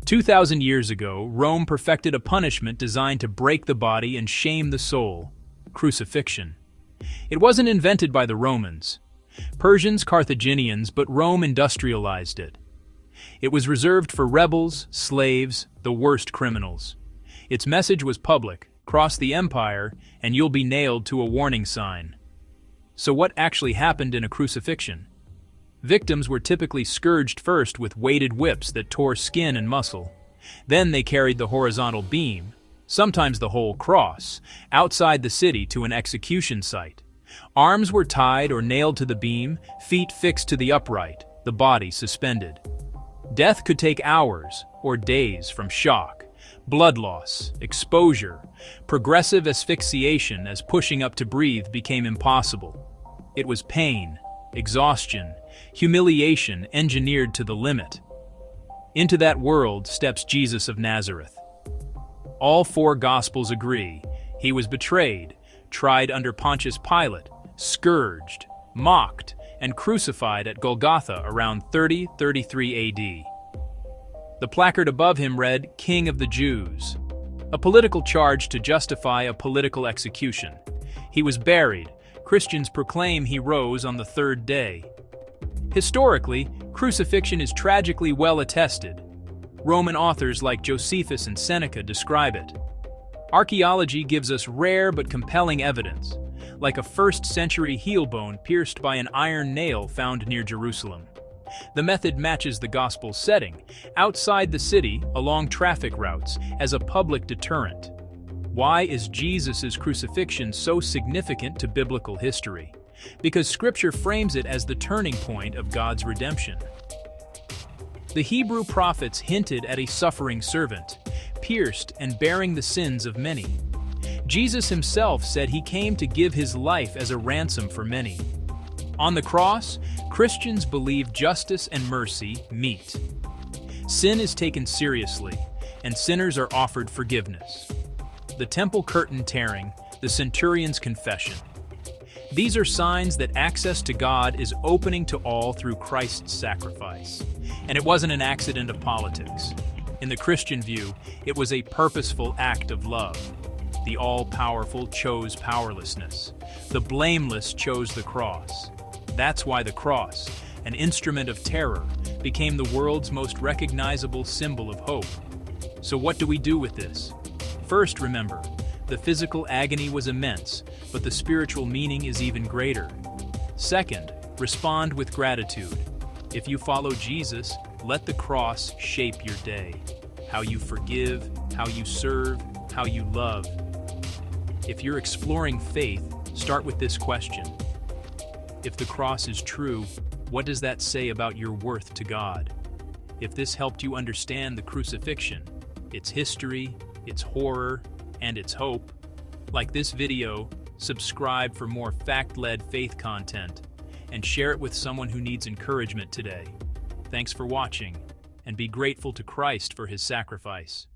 2,000 years ago, Rome perfected a punishment designed to break the body and shame the soul: crucifixion. It wasn't invented by the Romans, Persians, Carthaginians, but Rome industrialized it. It was reserved for rebels, slaves, the worst criminals. Its message was public: cross the empire and you'll be nailed to a warning sign. So what actually happened in a crucifixion? Victims were typically scourged first with weighted whips that tore skin and muscle. Then they carried the horizontal beam, sometimes the whole cross, outside the city to an execution site. Arms were tied or nailed to the beam, feet fixed to the upright, the body suspended. Death could take hours or days from shock, blood loss, exposure, progressive asphyxiation as pushing up to breathe became impossible. It was pain, exhaustion, humiliation engineered to the limit. Into that world steps Jesus of Nazareth. All four Gospels agree he was betrayed, tried under Pontius Pilate, scourged, mocked, and crucified at Golgotha around 30-33 AD. The placard above him read, "King of the Jews," a political charge to justify a political execution. He was buried. Christians proclaim he rose on the third day. Historically, crucifixion is tragically well attested. Roman authors like Josephus and Seneca describe it. Archaeology gives us rare but compelling evidence, like a 1st century heel bone pierced by an iron nail found near Jerusalem. The method matches the Gospel's setting, outside the city, along traffic routes, as a public deterrent. Why is Jesus' crucifixion so significant to biblical history? Because Scripture frames it as the turning point of God's redemption. The Hebrew prophets hinted at a suffering servant, pierced and bearing the sins of many. Jesus himself said he came to give his life as a ransom for many. On the cross, Christians believe justice and mercy meet. Sin is taken seriously, and sinners are offered forgiveness. The temple curtain tearing, the centurion's confession. These are signs that access to God is opening to all through Christ's sacrifice. And it wasn't an accident of politics. In the Christian view, it was a purposeful act of love. The all-powerful chose powerlessness. The blameless chose the cross. That's why the cross, an instrument of terror, became the world's most recognizable symbol of hope. So what do we do with this? First, remember, the physical agony was immense, but the spiritual meaning is even greater. Second, respond with gratitude. If you follow Jesus, let the cross shape your day. How you forgive, how you serve, how you love. If you're exploring faith, start with this question. If the cross is true, what does that say about your worth to God? If this helped you understand the crucifixion, its history, its horror, and its hope, like this video, subscribe for more fact-led faith content, and share it with someone who needs encouragement today. Thanks for watching, and be grateful to Christ for his sacrifice.